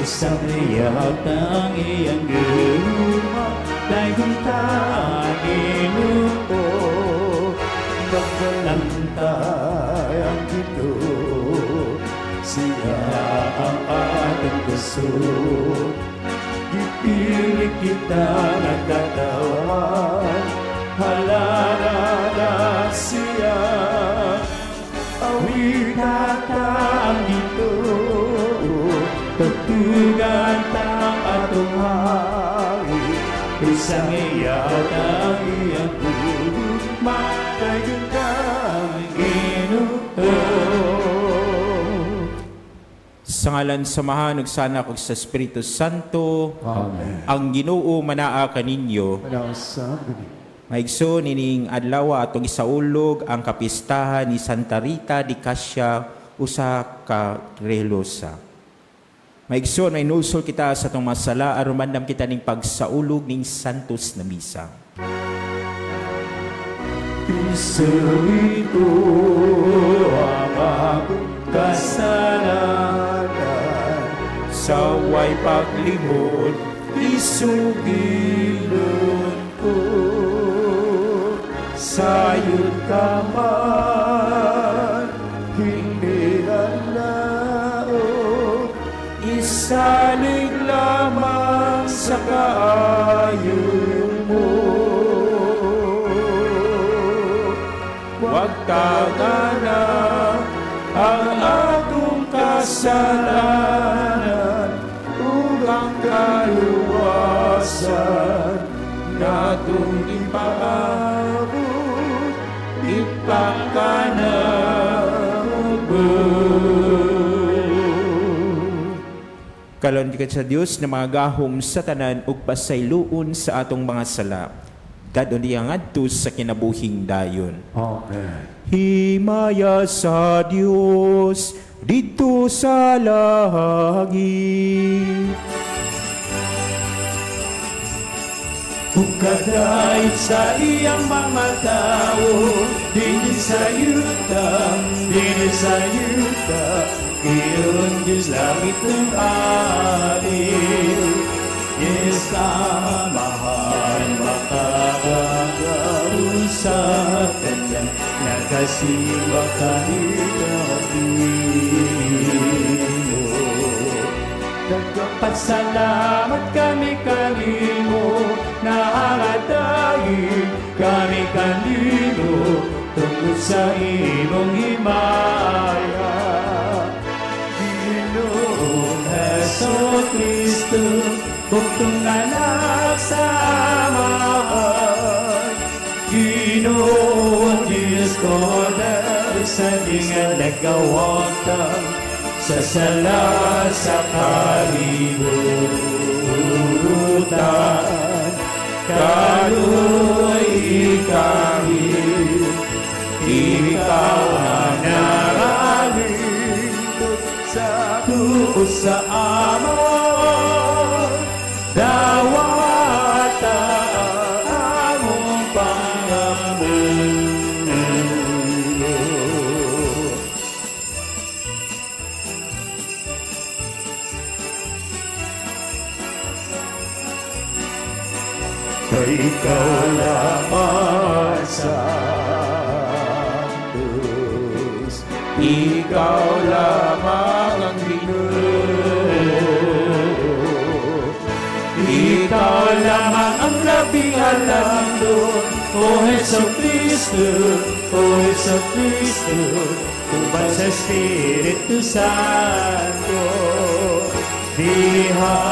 Isang iyak ng iyang guma, dahil tangin ko, magkalantay ang ito, siya ang ating gusto. Ipilit kita nagkatawan, halarara siya, awitatan ito, tutugan tang atong hari, isang iyak ang iyang gugma, dayon kang Ginoo. Sa ngalan samahan ug sana ug sa Espiritu Santo. Amen. Ang Ginoo manaa kaninyo. Malausap. Maigsoon ining adlaw atong isaulog ang kapistahan ni Santa Rita di Cassia usa ka religyosa. Maigsoon may nusol kita sa atong masala aron mandam kita ning pagsaulog ning santos na misa. Piso ito ang akong kasalanan, Sa way paglimod, isugilon ko. Sayod ka man, hindi nalaot, isalig lamang sa kaayon mo. Huwag tagana ang akong kasalanan, ugang kaluwasan natong ipaabot, ipakanaubot. kalon ka sa Dios na mga gahom sa tanan ug pasayloon sa atong mga sala. Dadon diya ngadto sa kinabuhing dayon. Amen. Himaya sa Dios dito sa langit. Pagkadait sa iyang mga tao, din sa yuta, iyon Diyos langit ng alin. Yes, mahal makakagawa sa kanya, nagkasiwa kanino. Nagpasalamat kami kanino, naaradayin kami kanino, tungkol sa imong himaya. Ginoong Jesucristo, buktong anak sa amahan. Ginoong Diyos ko na sa dingan nagkawagtang, sa sala sa kalibutan, kaluoy ikahil, ikaw ang naralindot sa tuos sa Ama, dawata among pangamuyo. Ikaw lamang santos, ikaw lamang ang Ginoo, ikaw lamang ang labing halandon, O Jesucristo, O Jesucristo, ubad sa Espiritu Santo, diha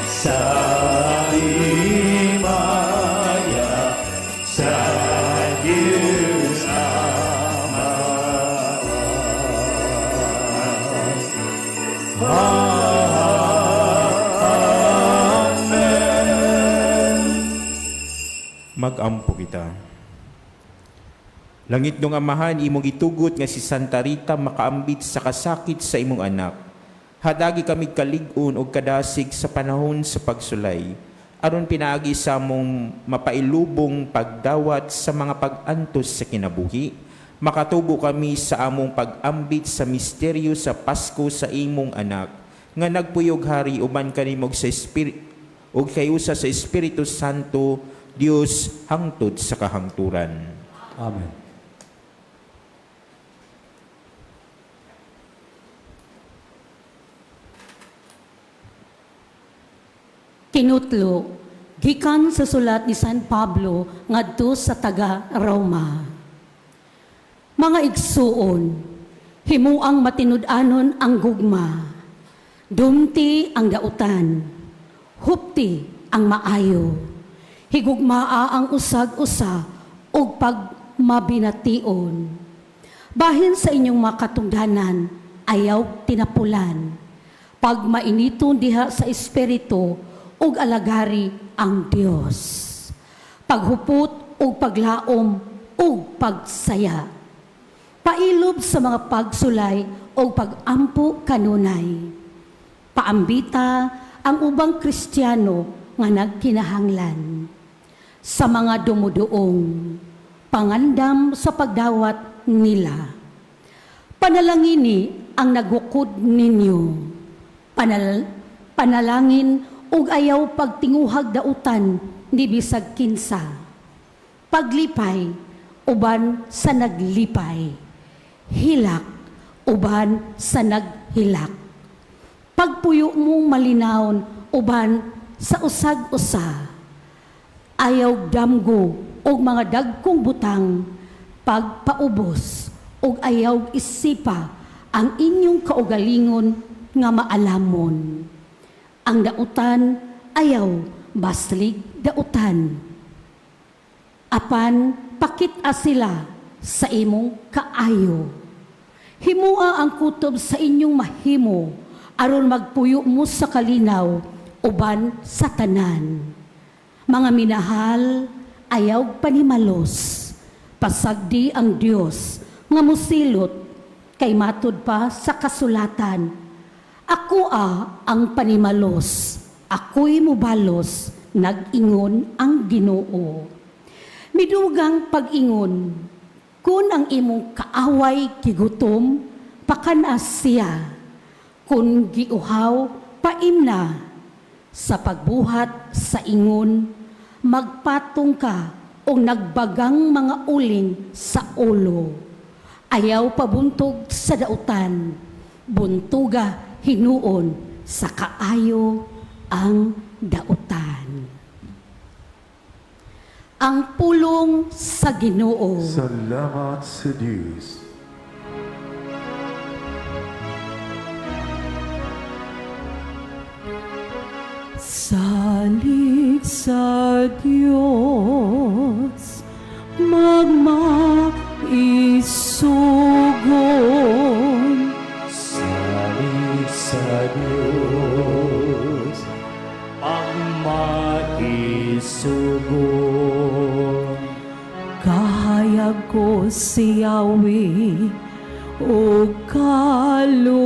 sa himaya sa Diyos Ama. Amen. Mag-ampo kita. Langit nung amahan, imong itugot nga si Santa Rita makaambit sa kasakit sa imong anak. Hadagi kami kalig-on o kadasig sa panahon sa pagsulay. Aron pinaagi sa mong mapailubong pagdawat sa mga pag-antos sa kinabuhi. Makatubo kami sa among pag-ambit sa misteryo sa Pasko sa imong anak. nga nagpuyog hari uban kanimog sa Espiritu ug kayusa sa Espiritu Santo, Dios hangtod sa kahangturan. Amen. Tinutlo, gikan sa sulat ni San Pablo ngadto sa taga Roma. Mga igsuon, himuang matinud-anon ang gugma, dumti ang dautan, hupti ang maayo, higugmaa ang usag-usa ug pagmabination. Bahin sa inyong makatungdanan, ayaw tinapulan, pag mainiton diha sa espiritu, ug alagari ang Dios. Paghupot ug paglaom ug pagsaya. Pailob sa mga pagsulay ug pagampo kanunay. Paambita ang ubang Kristiyano nga nagkinahanglan. Sa mga dumuduong, pangandam sa pagdawat nila. Panalangini ang nagukod ninyo. Panalangin ug ayaw pagtinguhag dautan ni bisag kinsa. Paglipay uban sa naglipay. Hilak uban sa naghilak. Pagpuyo mong malinawon uban sa usag-usa. Ayaw damgo ug mga dagkong butang. Pagpaubos ug ayaw isipa ang inyong kaugalingon nga maalamon. Ang dautan ayaw baslig dautan. Apan pakita sila sa imong kaayo. Himua ang kutob sa inyong mahimo aron magpuyo mo sa kalinaw uban sa tanan. Mga minahal, ayaw panimalos. Pasagdi ang Dios nga musilot kay matud pa sa kasulatan. Ako ang panimalos, ako'y mubalos, nag-ingon ang Ginoo. Midugang pag-ingon, kun ang imong kaaway kigutom, pakanas siya. Kun giuhaw, paimna. Sa pagbuhat sa ingon, magpatong ka o nagbagang mga uling sa ulo. Ayaw pabuntog sa dautan, buntuga hinuon sa kaayo ang dautan. Ang pulong sa Ginoo. Salamat sa Diyos. Salig sa Diyos, magmaisugon. Salig sa Diyos ang maisugon. Kahayag ko si Yahweh o kaluwasan.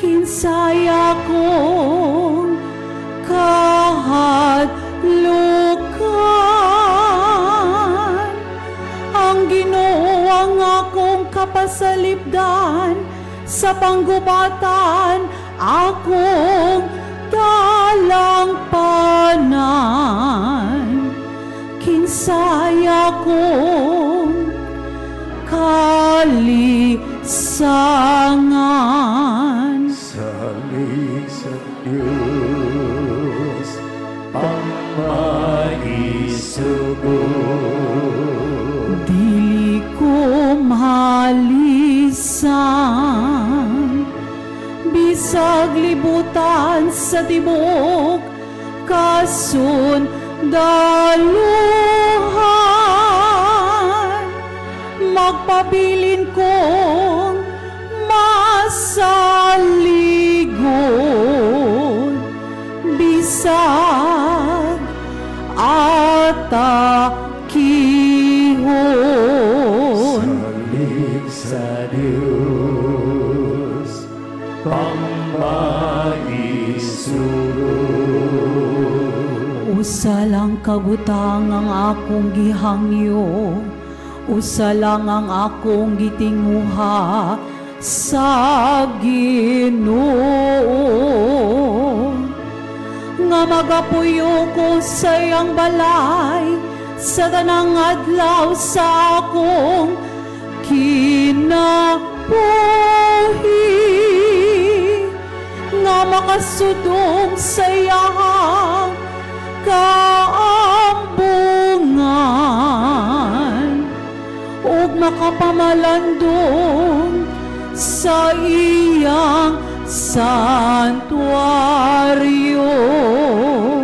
Kinsaya kong kahadlukan. Ang Ginoo ang akong kapasalipdan, sa panggubatan akong dalangpanan. Kinsaya kong kalisangan. Salig sa Diyos Ang maisugon. Dili ko malisan, bisag libutan sa tibok, kasundaluhan. Magpabilin kong masaligon, bisag atakihon. Salig sa Diyos ang maisugon. Usa lang kabutang ang akong gihangyo, usa lang ang akong gitinguha, sa Ginoo. Nga magapuyo ko sa iyang balay, sa tanang adlaw sa akong kinabuhi. Nga makasudong sa iyang kaambungan, ug makapamalandong sa iyang santuaryo.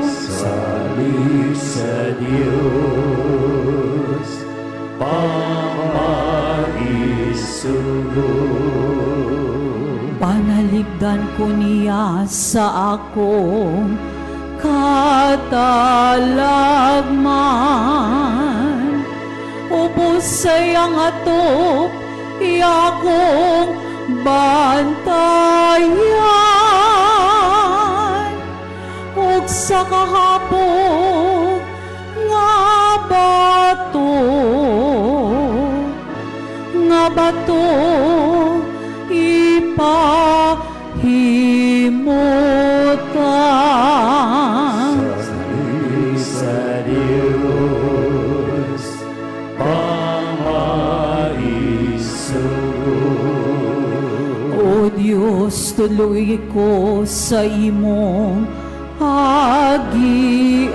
Salig sa Diyos, pamaisugod. Panaligdan ko niya sa akong katalagman. Ubos sa iyang atop, iyakong bantayan. Ug sa kahapon nga bato ipahimutan. Salig sa Diyos, pamaisugod. O Diyos, tuloy ko sa imong hagianan.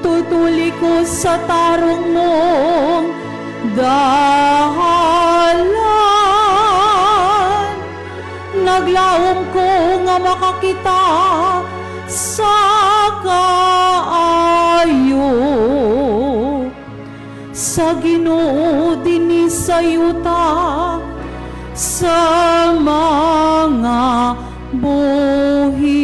Tutuli ko sa tarong mong dahalan. Naglaom ko nga makakita sa kaayo. Sa Ginoo dinhi sa yuta, sa mga buhi.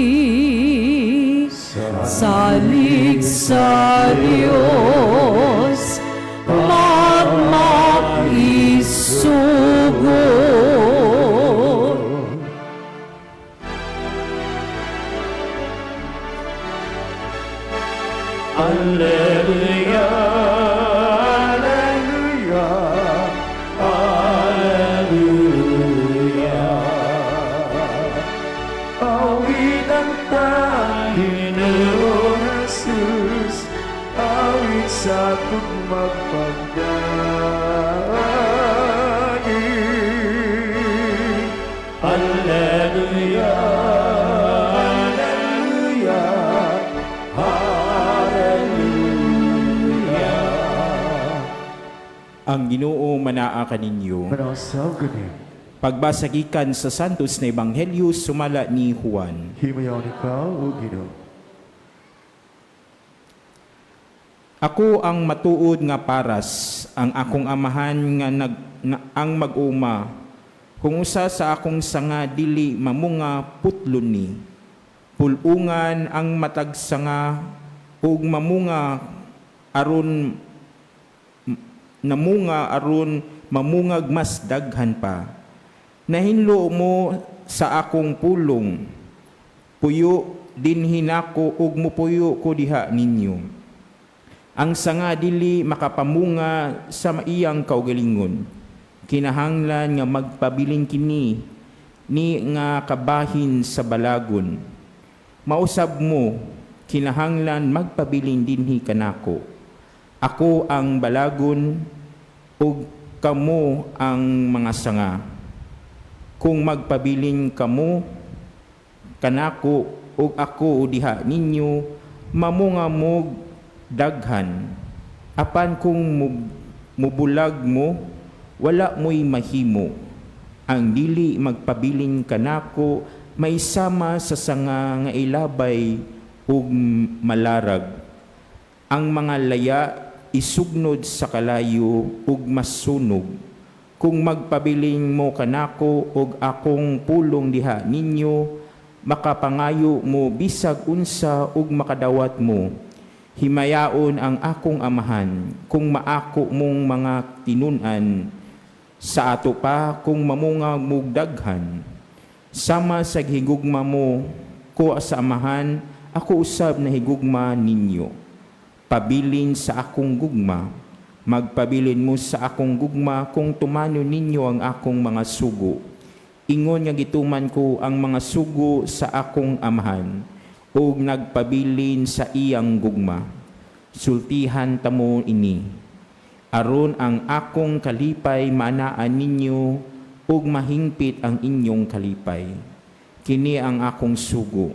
Salig sa Diyos, magmaisugod. Alleluia, alleluia, alleluia. Awit ang Panginoon Jesus, awit sa pagmagpagdani. Alleluia, alleluia, alleluia. Ang Ginoo manaa kaninyo. Manasaw ganin. Pagbasagikan sa santos na ebanghelyo sumala ni Juan. Himayaw ni ka, O Ginoo. Ako ang matuod nga paras, ang akong amahan ang mag-uma. Kung usa sa akong sanga dili mamunga putlon ni. Pulungan ang matag sanga ug mamunga aron namunga aron mamungag mas daghan pa. Nahinlo mo sa akong pulong, puyo din hinako ug mupuyo ko diha ninyo. Ang sanga dili makapamunga sa maiyang kaugalingon. Kinahanglan nga magpabiling kini ni nga kabahin sa balagon. Mausab mo, kinahanglan magpabiling dinhi kanako. Ako ang balagon ug kamo ang mga sanga. Kung magpabiling kamo kanako ug ako diha ninyo, mamunga mo daghan. Apan kung mubulag mo, wala mo'y mahimo. Ang dili magpabiling kanako may sama sa sanga nga ilabay ug malarag. Ang mga laya isugnod sa kalayo ug masunog. Kung magpabiling mo kanako ug akong pulong diha ninyo, makapangayo mo bisag unsa ug makadawat mo. Himayaon ang akong amahan kung maako mong mga tinun-an. Sa ato pa kung mamunga mo daghan. Sama sa higugma mo ko sa amahan, ako usab na higugma ninyo. Pabilin sa akong gugma, Magpabilin mo sa akong gugma kung tumano ninyo ang akong mga sugo. Ingon nga gituman ko ang mga sugo sa akong amahan, ug nagpabilin sa iyang gugma. Sultihan tamo ini, aron ang akong kalipay maanaan ninyo, ug mahingpit ang inyong kalipay. Kini ang akong sugo.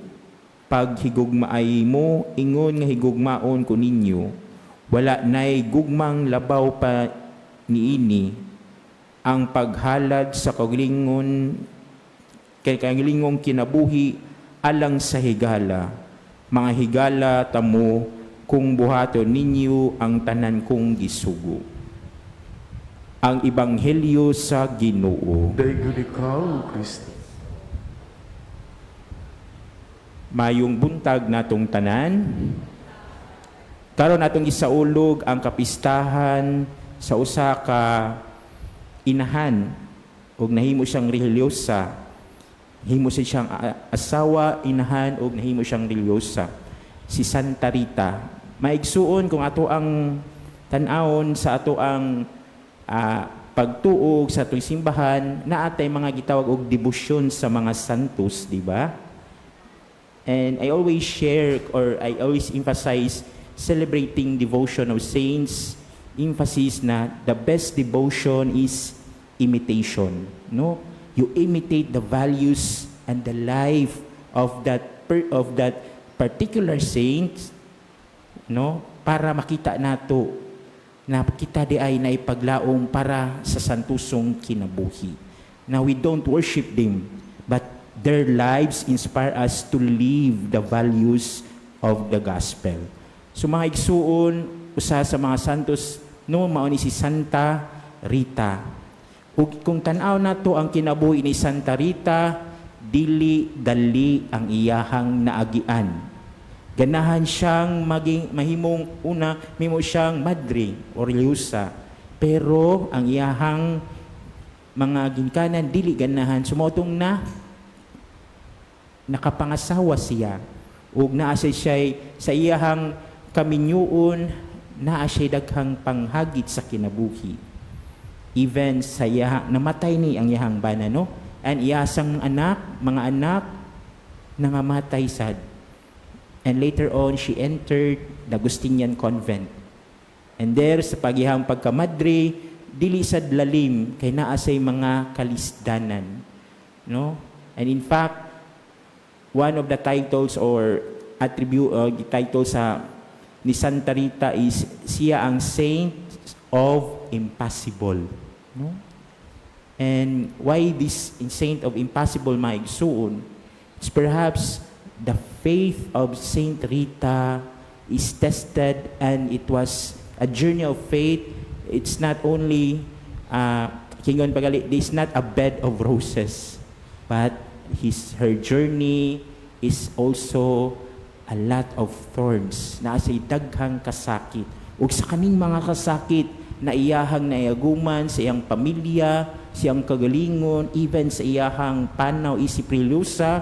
Pag higugmaay mo, ingon nga higugmaon ko ninyo, wala na'y gugmang labaw pa niini ang paghalad sa kagilingong kinabuhi alang sa higala. Mga higala tamo kung buhaton ninyo ang tanan kong gisugo. Ang Ebanghelyo sa Ginoo. Daigod ikaw, O Kristo. Mayong buntag natong tanan. Karon atong gisaulog ang kapistahan sa usa ka inahan ug nahimo siyang religyosa. Himo siyang asawa, inahan ug nahimo siyang religyosa. Si Santa Rita. Maigsuon kung ato ang tan-awon sa ato ang pagtuog sa atong simbahan, naatay mga gitawag og debosyon sa mga santos, di ba? And I always share or I always emphasize celebrating devotion of saints, emphasis na the best devotion is imitation, no? You imitate the values and the life of that particular saint, no? Para makita nato na kita di ay naipaglaom para sa santusong kinabuhi. Now we don't worship them, but their lives inspire us to live the values of the gospel. So mga igsuon, usa sa mga santos, no, mao ni si Santa Rita. Ug kung tan-aw nato ang kinabuhi ni Santa Rita, dili dali ang iyahang naagian. Ganahan siyang mahimong siyang madre o reliyosa. Pero ang iyahang mga ginkanan dili ganahan sumotong na nakapangasawa siya. Ug naa siya sa iyahang kaminyuon, naa siya daghang panghagit sa kinabuhi. Even sa iyahang namatay ni ang iyahang bana, no? And iyasang mga anak nangamatay sad. And later on, she entered the Agustinian convent. And there, sa paghihang pagkamadre, dili sad lalim, kay naa say mga kalisdanan. No? And in fact, one of the titles or title ni Santa Rita is siya ang Saint of Impossible. No? And why this Saint of Impossible maigsuon? It's perhaps the faith of Saint Rita is tested, and it was a journey of faith. It's not only it's not a bed of roses, but her journey is also a lot of thorns. Naasay daghang kasakit. Ug sa kaning mga kasakit na iyahang naiaguman sa iyang pamilya, sa iyang kagalingon, even sa iyahang panaw isip religyosa,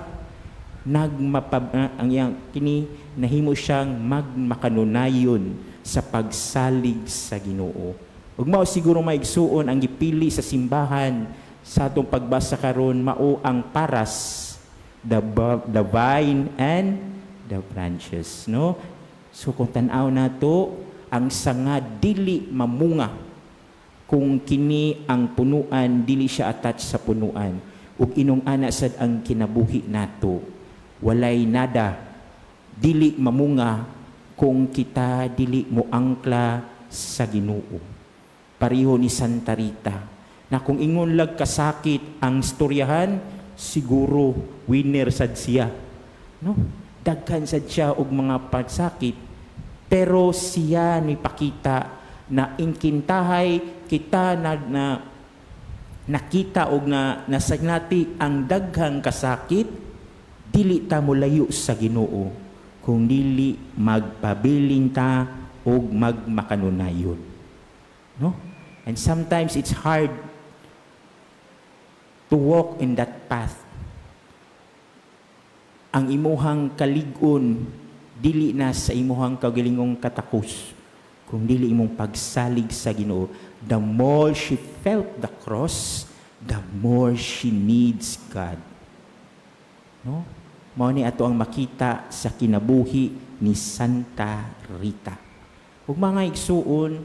ang iyang kini nahimo siyang magmakanunayon sa pagsalig sa Ginoo. Ug mao siguro maigsuon ang gipili sa simbahan sa atong pagbasa karon, mao ang paras, the vine and the branches, no? So kung tan-aw nato, ang sanga dili mamunga kung kini ang punuan dili siya attached sa punuan. Ug inong ana sad ang kinabuhi nato, walay nada dili mamunga kung kita dili mo angkla sa Ginoo. Pareho ni Santa Rita na kung ingon lag kasakit ang istoryahan, siguro winner sad siya, no? Daghan sad siya og mga pagsakit, pero siya ni pakita na inkintahay kita na nakita og nasagnati ang daghang kasakit, dili ta molayo sa Ginoo kung dili magpabilin ta og magmakanunayon, no? And sometimes it's hard to walk in that path. Ang imuhang kalig-on dili na sa imuhang kagalingong katakos, kung dili imong pagsalig sa Ginoo. The more she felt the cross, the more she needs God. No? Mao ni ato ang makita sa kinabuhi ni Santa Rita. Ug mga igsuon,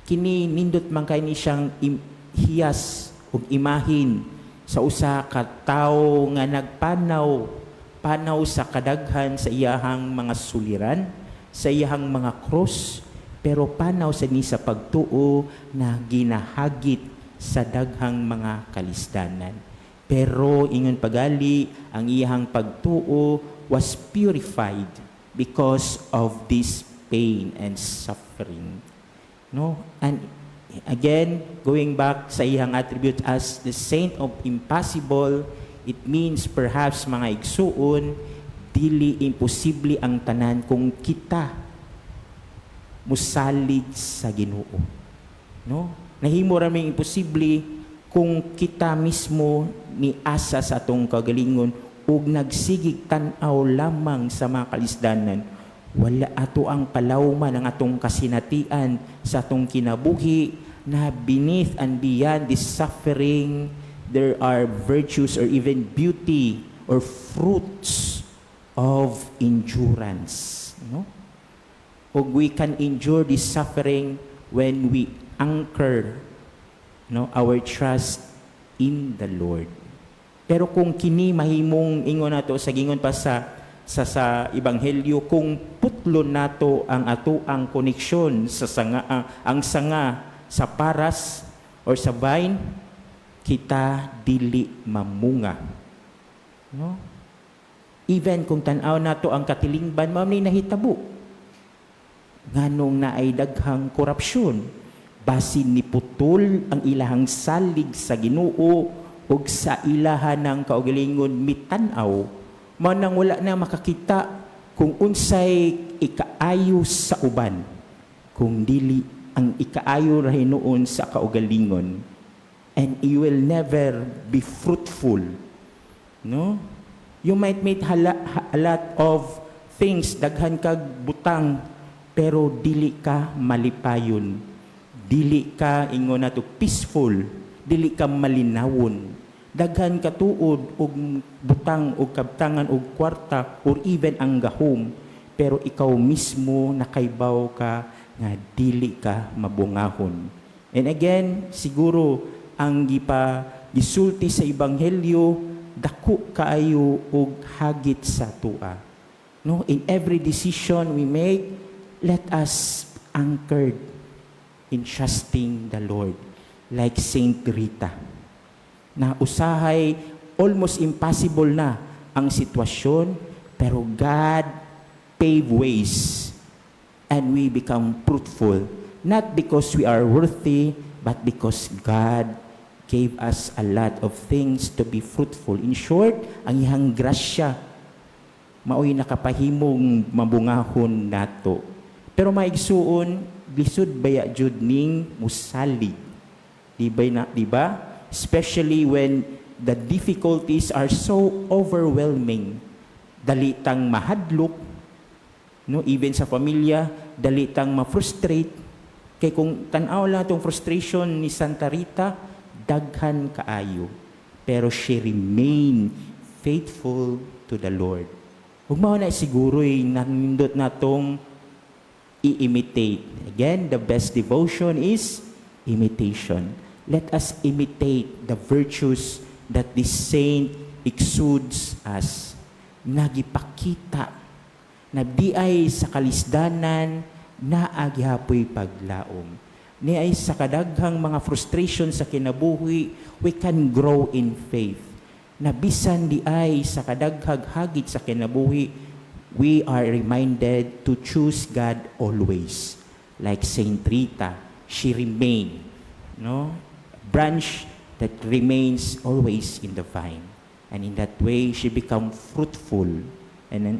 kini nindot man kay ni siyang hiyas ug imahin sa usa ka tawo nga panaw sa kadaghan sa iyahang mga suliran, sa iyahang mga cross, pero panaw sa ni sa pagtuo na ginahagit sa daghang mga kalisdanan. Pero ingon pagali, ang iyahang pagtuo was purified because of this pain and suffering. No? And again, going back sa iyang attribute as the saint of impossible, it means perhaps mga igsuon, dili imposible ang tanan kung kita musalig sa Ginoo. No? Nahimo ra may imposible kung kita mismo ni asa sa atong kagalingon ug nagsigig tan-aw lamang sa mga kalisdanan. Wala ato ang palawman ang atong kasinatian sa atong kinabuhi na beneath and beyond this suffering, there are virtues or even beauty or fruits of endurance. No? Ug we can endure this suffering when we anchor our trust in the Lord. Pero kung kini mahimong ingon nato sa gingon pa sa ebanghelyo, kung putlon nato ang ato ang koneksyon sa sanga, ang sanga sa paras or sa vine, kita dili mamunga. No? Even kung tan-aw nato ang katilingban, mao ni nahitabo. Nganong naay daghang korupsyon, basin ni putol ang ilahang salig sa Ginoo ug sa ilahan ng kaugalingon mitan-aw, mao nang wala na makakita kung unsay ikaayo sa uban, kung dili ang ikaayo ra hinuon sa kaugalingon, and you will never be fruitful. No? You might make a lot of things, daghan kag butang, pero dili ka malipayon. Dili ka ingon nato peaceful, dili ka malinawon. Daghan ka tuod og butang og kabtangan og kwarta or even ang gahom, pero ikaw mismo nakaibaw ka nga dili ka mabungahon. And again, siguro ang gisulti sa ebanghelyo, dako kaayo og hagit sa tua. No, in every decision we make, let us anchored in trusting the Lord, like Saint Rita, na usahay almost impossible na ang sitwasyon, pero God pave ways and we become fruitful, not because we are worthy, but because God gave us a lot of things to be fruitful. In short, ang iyang grasya mao'y nakapahimong mabungahon nato. Pero maigsuon, lisod baya jud ning musalig. Di ba? Especially when the difficulties are so overwhelming. Dalitang mahadlok, no, even sa pamilya, dalitang ma-frustrate. Kay kung tan-aw lang tong frustration ni Santa Rita, daghan kaayo. Pero she remained faithful to the Lord. Ug mao na siguro'y nanindot natong i-imitate. Again, the best devotion is imitation. Let us imitate the virtues that this saint exudes us. Nagipakita na di ay sa kalisdanan na agyapoy paglaom. Ni ay sa kadaghang mga frustration sa kinabuhi, we can grow in faith. Na bisan di ay sa kadaghag hagit sa kinabuhi, we are reminded to choose God always. Like Saint Rita, she remained, no, branch that remains always in the vine. And in that way, she become fruitful. And then,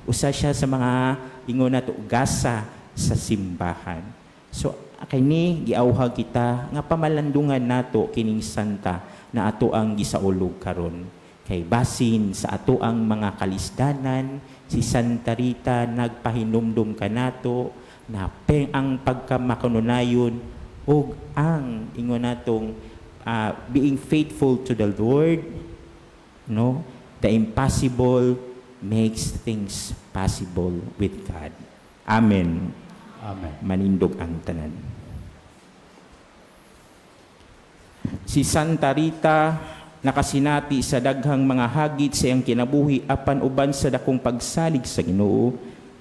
usa siya sa mga ingon nato gasa sa simbahan. So, kini giawhag kita nga pamalandungan nato kining santa na ato ang gisaulog karon. Kay basin sa ato ang mga kalisdanan, si Santa Rita nagpahinumdum kanato na ang pagkamakanunayon o ang ingon natong being faithful to the Lord, no? The impossible makes things possible with God. Amen. Amen. Manindog ang tanan. Si Santa Rita nakasinati sa daghang mga hagit sa iyang kinabuhi apan uban sa dakong pagsalig sa Ginoo,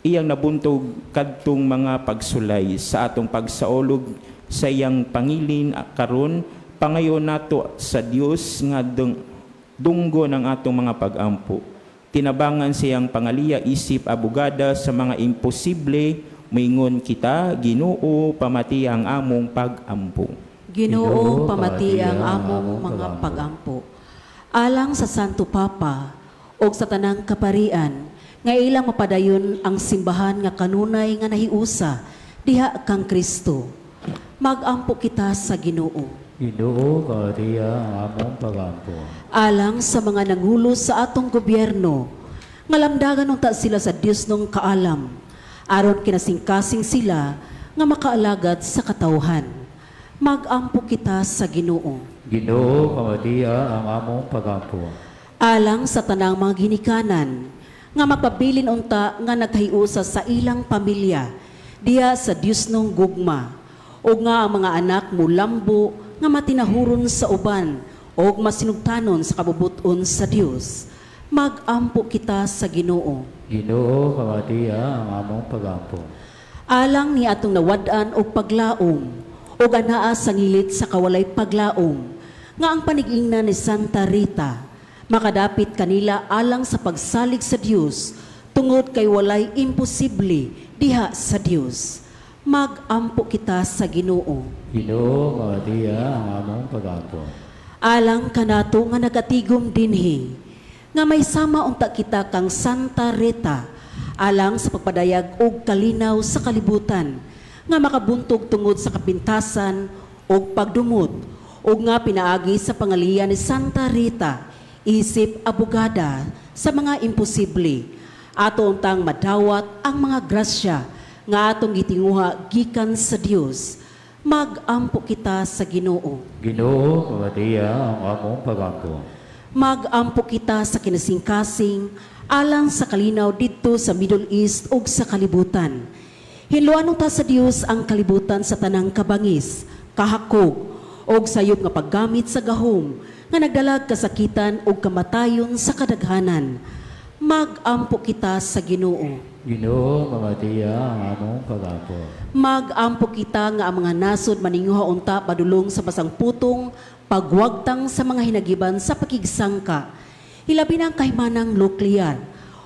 iyang nabuntog kadtong mga pagsulay sa atong pagsaolog sa iyang pangilin karon pangayo nato sa Dios nga dunggo ng atong mga pag-ampo. Tinabangan siyang pangaliya isip abugada sa mga imposible, moingon kita, Ginoo pamati ang among pag-ampo. Ginoo pamati ang among mga pag-ampo. Alang sa Santo Papa o sa tanang kaparian, nga ilang mapadayon ang simbahan nga kanunay nga nahiusa diha kang Kristo. Mag-ampo kita sa Ginoo. Ginoo pamati ang among pag-ampo. Alang sa mga nangulo sa atong gobyerno, nga lamdagan unta sila sa Dios nung kaalam, aron kinasingkasing sila nga makaalagad sa katawhan. Mag-ampo kita sa Ginoo. Ginoo pamati ang among pag-ampo. Alang sa tanang mga ginikanan, nga mapabilin unta nga nagkahiusa sa ilang pamilya, diha sa Dios nung gugma, o nga ang mga anak mulambo nga matinahuron sa uban, o masinugtanon sa kabubuton sa Dios. Mag-ampo kita sa Ginoo. Ginoo pamati ang among pag-ampo. Alang ni atong nawad-an og paglaom, o anaa sa ngilit sa kawalay paglaom, nga ang panigingnan ni Santa Rita, makadapit kanila alang sa pagsalig sa Dios, tungod kay walay imposible diha sa Dios. Mag-ampo kita sa Ginoo. Ginoo pamati ang among pag-ampo. Alang kanato nga nagatigom dinhi, nga may sama unta kita kang Santa Rita, alang sa pagpadayag og kalinaw sa kalibutan, nga makabuntog tungod sa kapintasan og pagdumot, og nga pinaagi sa pangalian ni Santa Rita, isip abogada sa mga imposible, ato untang madawat ang mga grasya nga atong gitinguha gikan sa Dios. Mag-ampo kita sa Ginoo. Ginoo pamati ang among pag-ampo. Mag-ampo kita sa kinasingkasing alang sa kalinaw dito sa Middle East ug sa kalibutan. Hinluan ta sa Dios ang kalibutan sa tanang kabangis, kahakog, og sayop nga paggamit sa gahom nga nagdalag kasakitan ug kamatayon sa kadaghanan. Mag-ampo kita sa Ginoo. Ginoo pamati ang among pag-ampo. Mag-ampo kita nga ang mga nasod maninguha unta padulong sa basang putong pagwagtang sa mga hinagiban sa pakigsangka, hilabi ng kahimanang nuklear,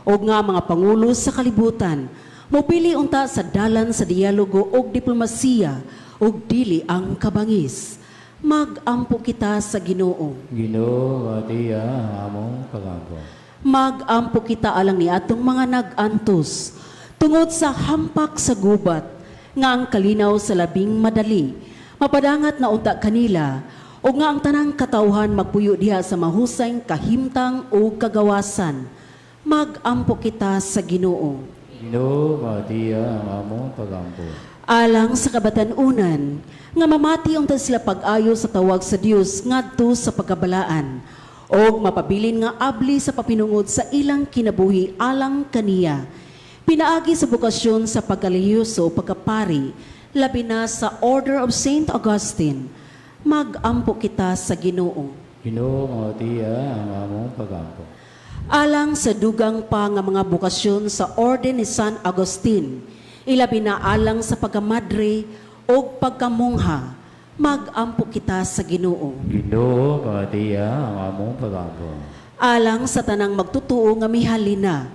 o nga mga pangulo sa kalibutan, mupili unta sa dalan sa dialogo o diplomasiya o dili ang kabangis. Mag-ampo kita sa Ginoo. Ginoo pamati ang among pag-ampo. Mag-ampo kita alang ni atong mga nag-antos, tungod sa hampak sa gubat, nga ang kalinaw sa labing madali, mapadangat na unta kanila, o nga ang tanang katawhan magpuyo diha sa mahusay kahimtang o kagawasan. Mag-ampo kita sa Ginoo. Ginoo pamati ang among pag-ampo. Alang sa kabatanunan, nga mamati unta sila pag-ayo sa tawag sa Dios ngadto sa pagkabalaan, o mapabilin nga abli sa papinungod sa ilang kinabuhi alang kaniya. Pinaagi sa bukasyon sa pagkaliyoso o pagkapari, labi na sa Order of St. Augustine. Mag-ampo kita sa Ginoo. Ginoo pamati ang among pag-ampo. Alang sa dugang pa nga mga bukasyon sa Orden ni San Agustin, ilabi na alang sa pagkamadre o pagkamongha, mag-ampo kita sa Ginoo. Ginoo pamati ang among pag-ampo. Alang sa tanang magtutuo nga mihalina,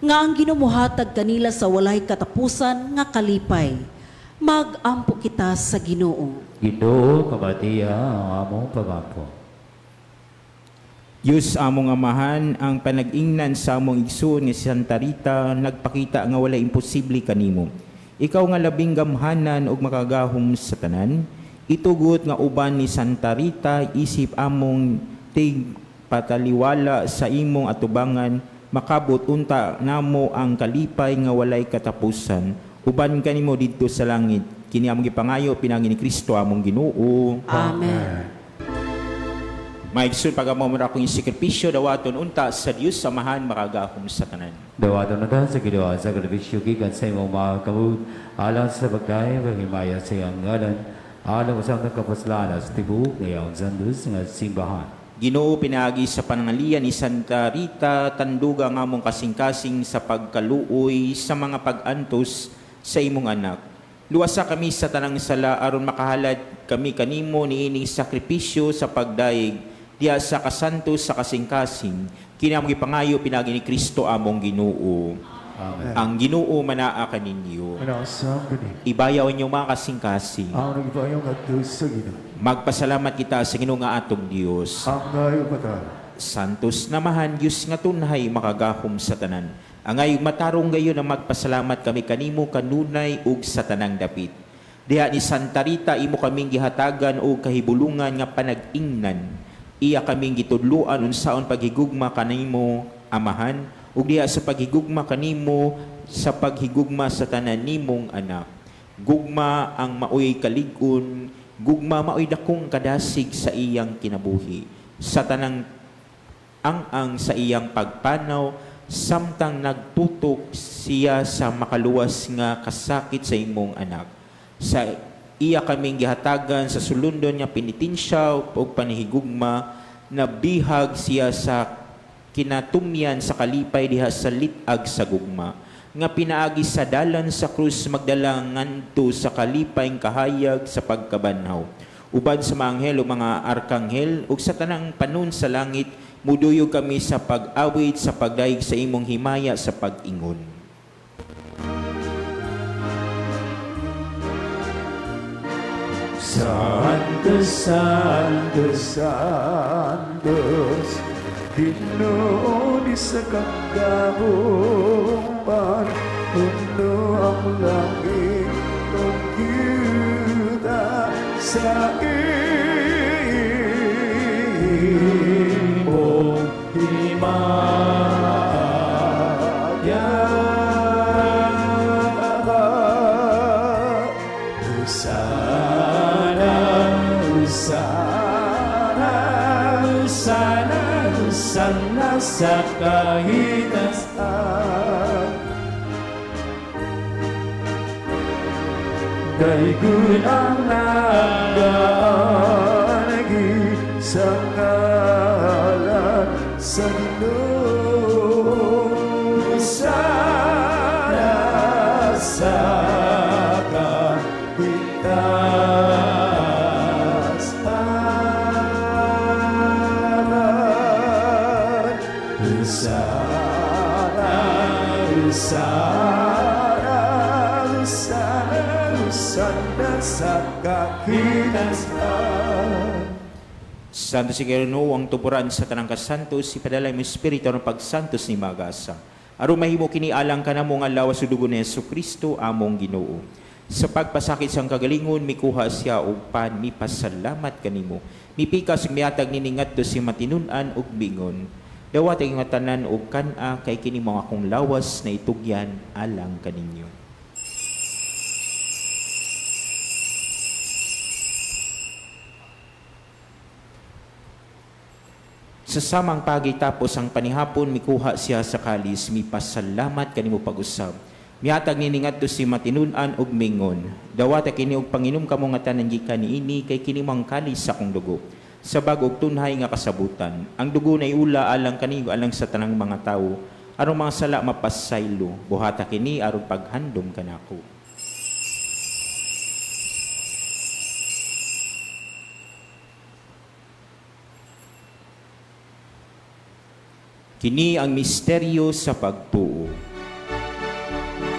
nga ang ginumuhatag kanila sa walay katapusan nga kalipay, mag-ampo kita sa Ginoo. Ginoo pamati ang among pag-ampo. Diyos among amahan, ang panag-ingnan sa among igsoon ni Santa Rita, nagpakita nga wala imposible kanimo. Ikaw nga labing gamhanan ug makagahom sa tanan, itugot nga uban ni Santa Rita, isip among tig pataliwala sa imong atubangan, makabot unta namo ang kalipay nga walay katapusan, Uban kanimo didto sa langit, kini among gipangayo pinagi ni Kristo among Ginoo. Amen. Maigsoon pagamamura akong sakripisyo dawaton unta sa Dios samahan makagahom sa tanan. Dawaton na tayo sa ginawa sa sakripisyo gikan sa imong mga kamud, alang sa pagkain, pangimaya sa iyang ngalan, alang sa ang kapaslanan sa tibuk ngayong sandos nga simbahan. Ginoo pinaagi sa panangalian ni Santa Rita, tanduga nga mong kasing-kasing sa pagkaluoy sa mga pag-antos sa imong anak. Luwasa kami sa tanang sala aron makahalad kami kanimo niining sakripisyo sa pagdaig diya sa kasantos sa kasing-kasing. Kini among gipangayo pinagi ni Kristo among Ginoo. Amen. Ang Ginoo manaa kaninyo. Manasam gani. Ibayaw inyong mga kasing-kasing. Ang nagipayong at sa Ginoo. Magpasalamat kita sa Ginoo nga atong Dios. Ang ngayon patal. Santos namahan Diyos nga tunhay makagahom sa tanan. Angay matarong gayon na magpasalamat kami kanimo kanunay ug sa tanang dapit. Diha ni Santa Rita imo kaming gihatagan o kahibulungan nga panag-ingnan. Iya kaming gitudluan unsaon paghigugma kanimo amahan ug diha sa paghigugma kanimo sa paghigugma sa tanan nimong anak. Gugma ang maoy kalig-on, gugma maoy dakong kadasig sa iyang kinabuhi. Sa tanang ang sa iyang pagpanaw samtang nagtutok siya sa makaluwas nga kasakit sa imong anak. Sa iya kaming gihatagan sa sulundon nga penitensya o panihigugma na bihag siya sa kinatumyan sa kalipay diha sa litag sa gugma nga pinaagi sa dalan sa krus magdala ngadto sa kalipayng kahayag sa pagkabanhaw. Uban sa mga anghel o mga arkanghel ug sa tanang panon sa langit muduyog kami sa pag-awit sa pagdaig sa imong himaya sa pag-ingon. Santos, Santos, Santos, Ginoo ni sa kagahumpan, uno ang langit, tungkita sa imong himaya. Sana sa kahinasan daygon ang nagalagi sa ngalan sa Ginoo. Sana sa sa kahinasan. Santo si Ginoo ang tuburan sa tanang kasantos, ipadala mo espiritu ng pagsantos ni Magasa. Aron mahimo kini alang kanamo nga lawas sa dugo ni Jesucristo among Ginoo. Sa pagpasakit sang kagalingon mikuha siya og pan mipasalamat kanimo. Mipikas ug miatag nini ngadto si matinud-an ug bingon. Dawat ang nga tanan og kana kay kini mga akong lawas na itugyan alang kaninyo. Sa samang pagitapos ang panihapon, mikuha siya sa kalis, mipasalamat kanimo pag-usab. Mihatag nini ngadto si matinud-an ug mingon. Dawata kini og panginom kamo nga tanan gikan niini kay kini mang kalis sa akong dugo. Sa bag-og tunhay nga kasabutan. Ang dugo na iula alang kanigo alang sa tanang mga tawo. Aron mga sala mapasaylo, buhata kini aron paghandom kanako. Kini ang misteryo sa pagtuo.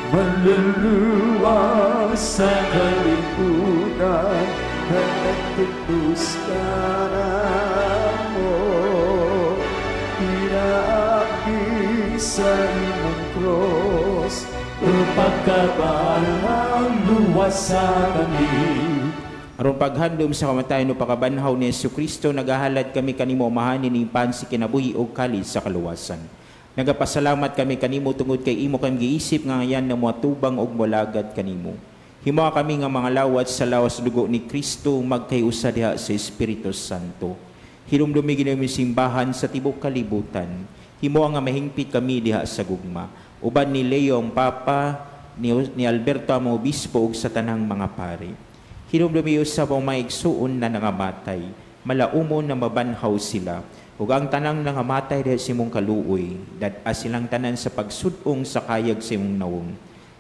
Maluluwa sa kalibutan na nagtubos ka mo. Pinaapi sa imong cross upang kabanhang luwas sa kami. Aron paghandom sa kamatayon o pakabanhaw ni Jesucristo, nagahalad kami kanimo mahanin ni pansi kinabuhi o kalis sa kaluwasan. Nagapasalamat kami kanimo tungod kay imo kami giisip nga ngayan na muatubang og molagad kanimo. Himo kami nga mga lawat sa lawas dugo ni Kristo magkayusa diha sa Espiritu Santo. Hinumdumi ginami simbahan sa tibok kalibutan. Himo nga mahingpit kami diha sa gugma. Uban ni Leo ang Papa, ni Alberto ang obispo ug sa tanang mga pare. Hinumdumi sa mga igsuon na nangamatay. Malaumon na mabanhaw sila. Ug ang tanang nangamatay dahil sa imong kaluoy, silang tanan sa pagsudong sa kayag sa imong nawong.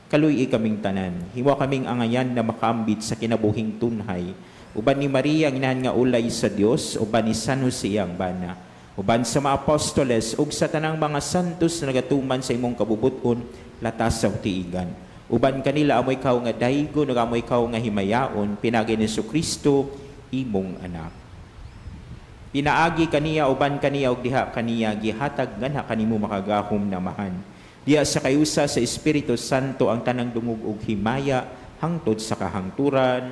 Kaluy kaming tanan, himo kaming angayan na makaambit sa kinabuhing tunhay. Uban ni Maria ang inahan nga ulay sa Dios, uban ni San Jose ang bana. Uban sa mga apostoles, ug sa tanang mga santos na nagatuman sa imong kabubuton, latas sa tiigan. Uban kanila amoy ikaw nga daygo, nagamoy ikaw nga himayaon, pinagi ni Kristo imong anak. Pinaagi kaniya uban kaniya og diha kaniya gihatag nganha kanimo makagahom na mahan. Diha sa kayusa sa Espiritu Santo ang tanang dungog ug himaya hangtod sa kahangturan.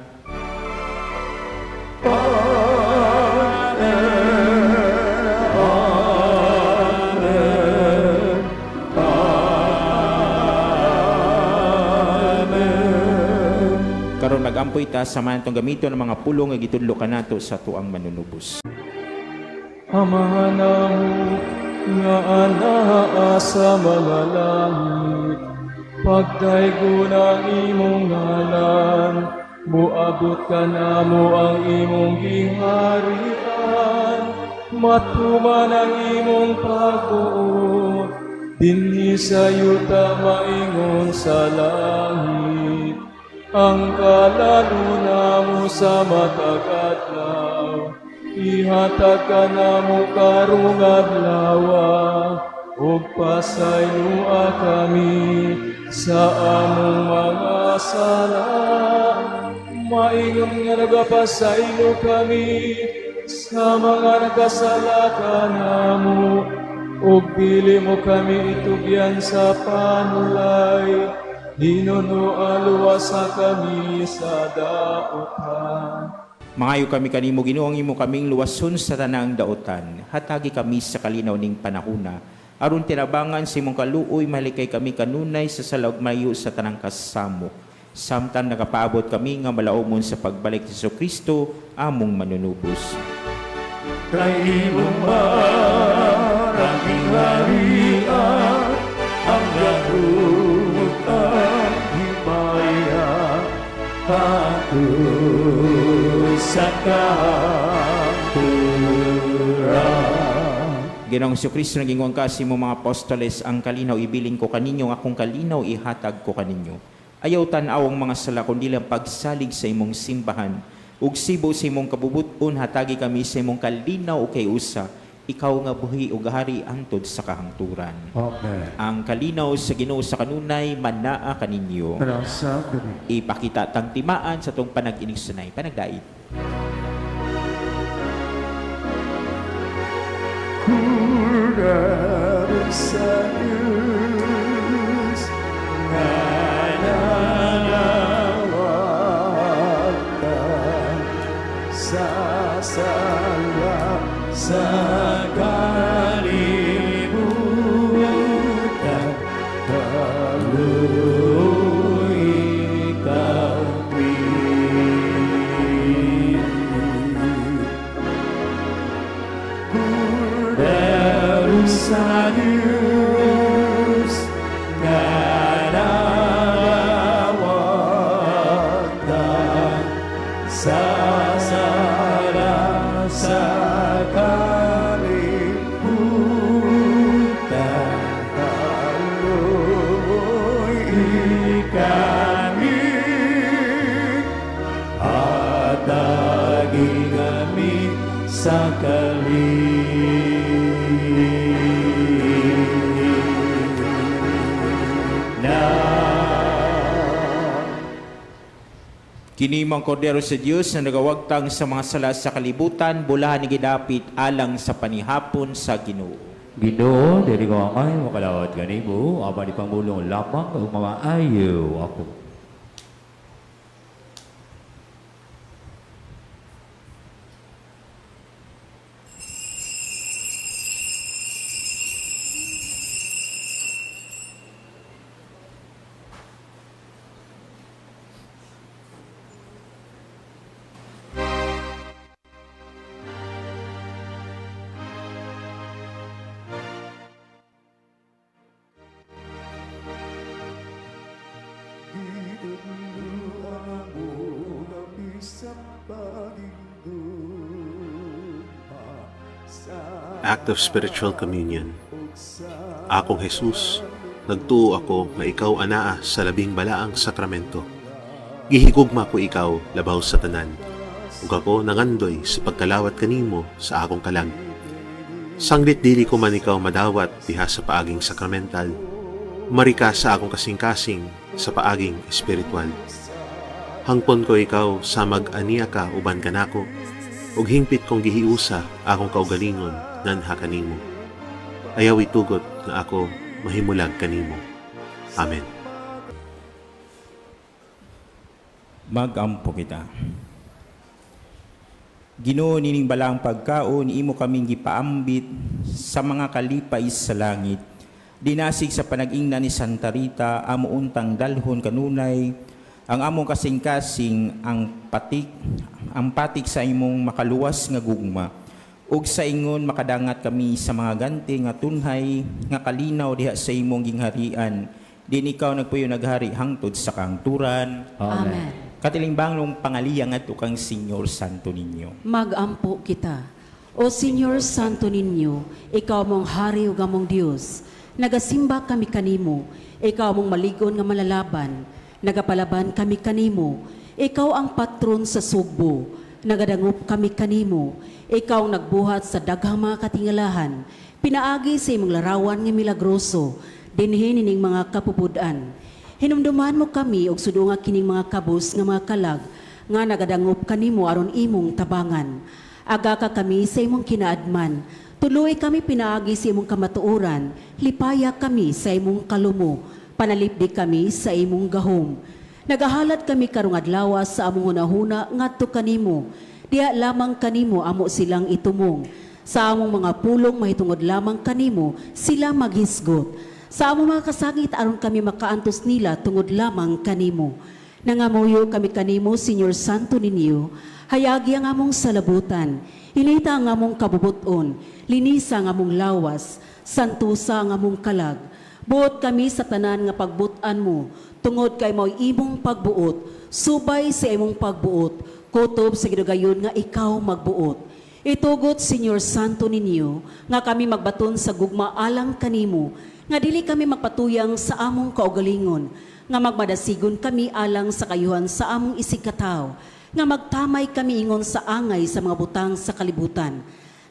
Karon magampoy ta sa manatong gamito ng mga pulong nga gitudlo kanato sa tuang manunubos. Amahan namo nga anaa sa mga langit, pagdaygo ng imong ngalan, muabot ka namo ang imong giharian, matuman ang imong pagtuo, dinhi sa yuta maingon sa langit, ang kalaluna mo sa matagadlaw. Ihatag ka namo karong adlaw, ug pasaynua kami sa among mga sala. Maingon nga nagapasaylo kami sa mga nagkasala kanamo, ug dili mo kami itugyan sa panulay, hinunualwa kami sa daotan. Mangayo kami kanimo Ginoo, ang imo kaming luwason sa tanang daotan. Hatagi kami sa kalinaw ning panahona. Aron tinabangan sa imong kaluoy, malikay kami kanunay sa salog mayo sa tanang kasamo. Samtang nakapaabot kami nga malaumon sa pagbalik ni Kristo, among manunubos. Kay imong maraming harian, ang gahumot ang himaya, sa kahangturan. Ginoong Kristo nagingwang kasi mo mga apostoles, ang kalinaw ibilin ko kaninyo, akong kalinaw ihatag ko kaninyo. Ayaw tanaw ang mga sala, kundi lang pagsalig sa imong simbahan. Ug sibo sa imong kabubuton, hatagi kami sa imong kalinaw o kay usa. Ikaw nga buhi ug hari antod sa kahangturan. Amen. Ang kalinaw sa Ginoo sa kanunay manaa kaninyo. Ipakita tang timaan sa tong panag-inig sunay, panagdait. Kurang sa Diyos nga nangawakan sa sala sa kalibutan, kaluoy kami. Sa Diyos nga nangawakan sa sala sa kalibutan, kaluoy kami, hatagi kami sa Kinimang kordero sa Diyos na nagawagtang sa mga sala sa kalibutan, bulahan ni gidapit alang sa panihapon sa Ginoo. Ginoo, dili ko angay, makalawat ganimo, aba di pangulong lamang ug mamaayo ako. Act of Spiritual Communion. Akong Jesus, nagtuo ako nga ikaw anaa sa labing balaang sakramento. Gihigugma ko ikaw labaw sa tanan, ug ako nangandoy sa pagkalawat kanimo sa akong kalag. Sanglit dili ko man ikaw madawat diha sa paaging sakramental, marika sa akong kasing-kasing sa paaging espiritual. Hangpon ko ikaw sa mag-aniya ka uban kanako, ug hingpit kong gihiusa akong kaugalingon nganha kanimo. Ayaw itugot nga ako mahimulag kanimo. Amen. Magampo kita. Ginoo, nining balang pagkaon, imo kaming gipaambit sa mga kalipay sa langit. Dinasig sa panag-ingna ni Santa Rita, amo untang dalhon kanunay, ang among kasing-kasing ang patik sa imong makaluwas nga gugma. Ug sa ingon makadangat kami sa mga ganti nga tunhay nga kalinaw diha sa imong gingharian. Din ikaw nagpuyo naghari hangtod sa kangturan. Amen. Katilingbanglong pangaliang at ukang Senyor Santo Niño. Magampo kita. O Senyor Santo Niño, ikaw mong hari ug among Dios. Nagasimba kami kanimo, ikaw mong maligon nga malalaban. Nagapalaban kami kanimo, ikaw ang patron sa sugbo. Nagadangup kami kanimo, ikaw ang nagbuhat sa daghang mga katingalahan. Pinaagi sa imong larawan nga milagroso, dinhi nining mga kapupudan. Hinumduman mo kami og sudunga kining mga kabus nga mga kalag nga nagadangup kanimo aron imong tabangan. Aga ka kami sa imong kinaadman. Tuloy kami pinaagi sa imong kamatuoran. Lipaya kami sa imong kalumo. Panalipdi kami sa imong gahom. Nagahalat kami karong adlaw sa among hunahuna ngadto kanimo. Diya lamang kanimo amo silang itumong. Sa among mga pulong mahitungod lamang kanimo sila maghisgot. Sa among mga kasangit aron kami makaantos nila tungod lamang kanimo. Nangamuyo kami kanimo, Senyor Santo Niño, hayagi ang among salabutan, ilita ang among kabubuton, linisa ang among lawas, santusa ang among kalag. Buot kami sa tanan nga pagbutan mo, tungod kay mo'y imong pagbuot, subay sa imong pagbuot, kutob sa gidugayon nga ikaw magbuot. Itugot, Senyor Santo Niño, nga kami magbaton sa gugma alang kanimo, nga dili kami magpatuyang sa among kaugalingon, nga magmadasigon kami alang sa kayuhan sa among isigkataw, nga magtamay kami ingon sa angay sa mga butang sa kalibutan.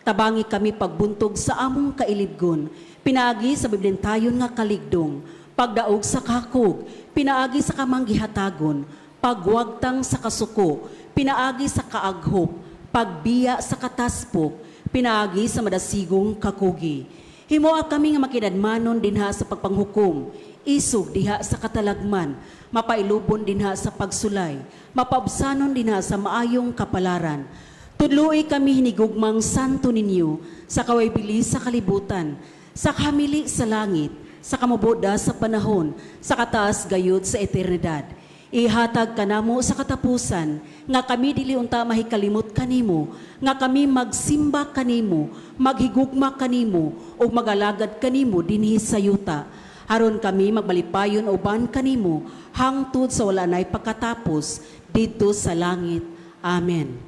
Tabangi kami pagbuntog sa among kailibgon, pinaagi sa biblentayon nga kaligdong, pagdaog sa kakog, pinaagi sa kamanggihatagon, pagwagtang sa kasuko, pinaagi sa kaaghop, pagbiya sa kataspok, pinaagi sa madasigong kakugi. Himoa kami nga makinadmanon dinha sa pagpanghukom, isog diha sa katalagman, mapailubon dinha sa pagsulay, mapabsanon dinha sa maayong kapalaran. Tudluoy kami hinigugmang Santo Niño sa kawaybili sa kalibutan, sa kamili sa langit, sa kamuboda sa panahon, sa kataas gayud sa eternidad. Ihatag kanamo sa katapusan, nga kami dili unta mahikalimot kanimo, nga kami magsimba kanimo, maghigugma kanimo, o magalagad kanimo dinhi sa yuta. Haron kami magbalipayon uban kanimo, hangtod sa wala na'y pagkatapos, dito sa langit. Amen.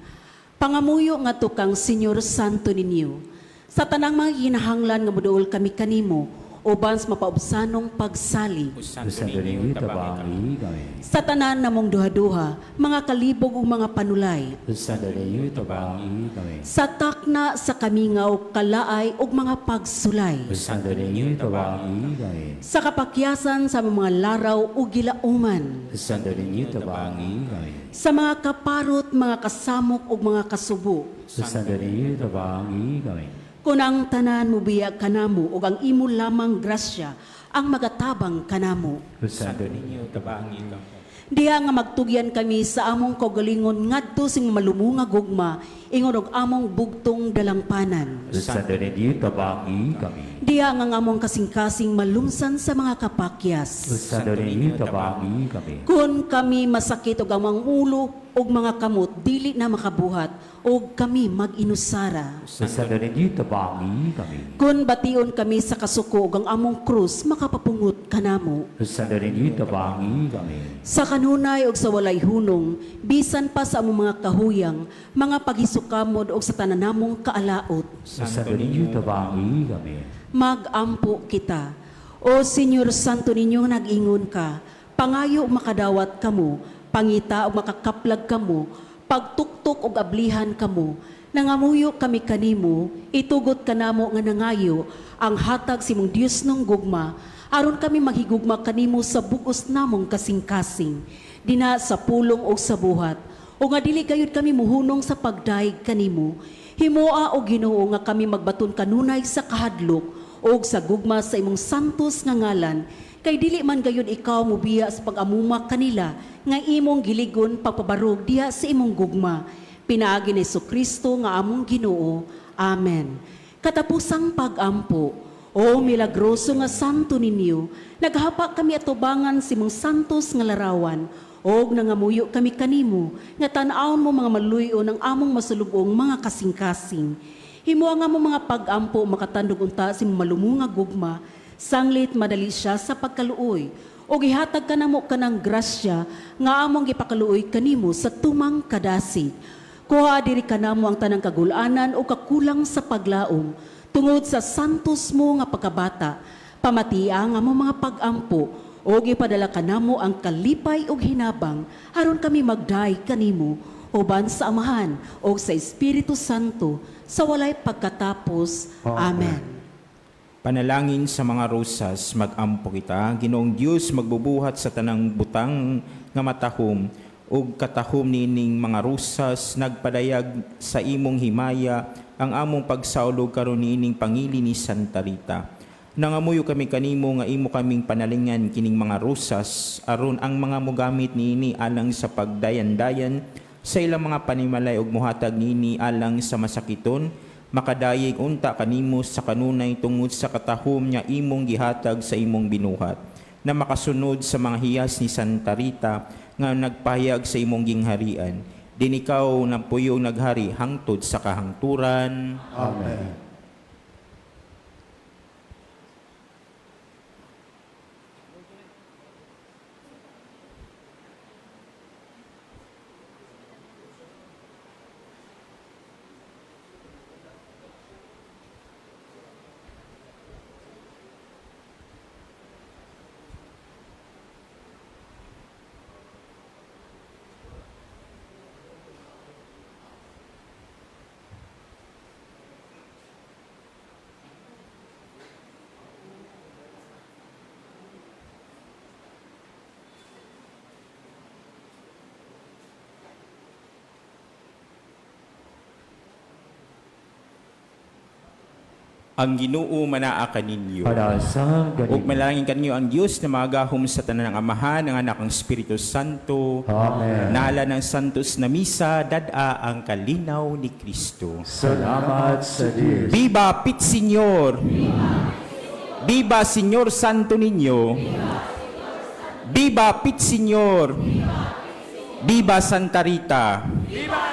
Pangamuyo nga tukang Senyor Santo Niño, sa tanang mga hinahanglan nga muduol kami kanimo, uban sa mapaubsanong pagsali. Santo Niño, tabangi kami. Sa tanan namong duha-duha, mga kalibog ug mga panulay. Santo Niño, tabangi kami. Sa takna sa kamingaw, kalaay ug mga pagsulay. Santo Niño, tabangi kami. Sa kapakyasan sa mga laraw ug gilauman. Santo Niño, tabangi kami. Sa mga kaparot, mga kasamok ug mga kasubo. Santo Niño, tabangi kami. Kunang tanan mo biya kanamo ug ang imo lamang grasya ang magatabang kanamo. Santo Niño, tabangi kami. Diha nga magtugyan kami sa among kaugalingon ngadto sing malumunga gugma ingon og among bugtong dalangpanan. Santo Niño, tabangi kami. Diha nga among kasing-kasing malumsan sa mga kapakyas. Santo Niño, tabangi kami. Kung kami masakit og amang ulo ug mga kamot dili na makabuhat ug kami mag-inusara. Santo Niño, tabangi kami. Kung bation kami sa kasuko ug ang among krus makapapungot kanamo. Santo Niño, tabangi kami. Sa kanunay ug sa walay hunong, bisan pa sa among mga kahuyang, mga paghisugod sukamod o sa tananamong kaalaot. Santo Niño, tabangi kami. Magampo kita. O Senyor Santo Niño, nag-ingon ka, pangayo ug makadawat kamo, pangita ug makakaplag kamo, pagtuktok ug ablihan kamo, nangamuyo kami kanimo, itugot kanamo nga nangayo, ang hatag simong Dios ng gugma, aron kami maghigugma kanimo sa bugos namong kasing-kasing, dina sa pulong o sa buhat, o nga dili gayud kami muhunong sa pagdaig kanimo, himoa o Ginoo nga kami magbaton kanunay sa kahadlok, o sa gugma sa imong santos nga ngalan, kay dili man gayud ikaw mubiya sa pag-amuma kanila, nga imong giligon pagpabarog diha sa imong gugma, pinaagi ni Jesucristo nga among Ginoo. Amen. Katapusang pag-ampo, o milagroso nga santo ninyo, naghapa kami atubangan si mong santos nga larawan, og nangamuyo kami kanimo, nga tan-awon mo mga maluyo ng among masulugong mga kasing-kasing. Himo nga mo mga pag-ampo makatandog unta si malumunga gugma, sanglit madali siya sa pagkaluoy, o gihatag ka namo kanang grasya nga among gipakaluoy kanimo sa tumang kadasig. Kuha diri kanamo ang tanang kagulanan o kakulang sa paglaom, tungod sa santos mo nga pagkabata, pamatia nga mo mga pag-ampo, o gipadala kanamo ang kalipay o hinabang, aron kami magday kanimo, uban sa Amahan o sa Espiritu Santo, sa walay pagkatapos. Amen. Panalangin sa mga rosas, mag-ampo kita, Ginoong Diyos, magbubuhat sa tanang butang nga matahom, ug katahom nining mga rosas, nagpadayag sa imong himaya, ang among pagsaulog karon nining pangili ni Santa Rita. Nangamuyo kami kanimo nga imo kaming panalingan kining mga rosas, aron ang mga mogamit niini alang sa pagdayan-dayan, sa ilang mga panimalay ug muhatag niini alang sa masakiton, makadayeg unta kanimo sa kanunay tungod sa katahom nga imong gihatag sa imong binuhat, na makasunod sa mga hiyas ni Santa Rita nga nagpahayag sa imong gingharian. Din ikaw na puyong naghari hangtod sa kahangturan. Amen. Ang Ginoo manaa kaninyo. Panasam Ug ganito. malangin kanyo ang Dios na magahom sa tanan ng Amahan, ng Anak, ng Espiritu Santo. Amen. Naala ng Santos na Misa, dada ang kalinaw ni Kristo. Salamat sa Diyos. Viva Pit Señor! Viva Señor Santo Niño! Viva Pit Señor! Viva Santa Rita! Viva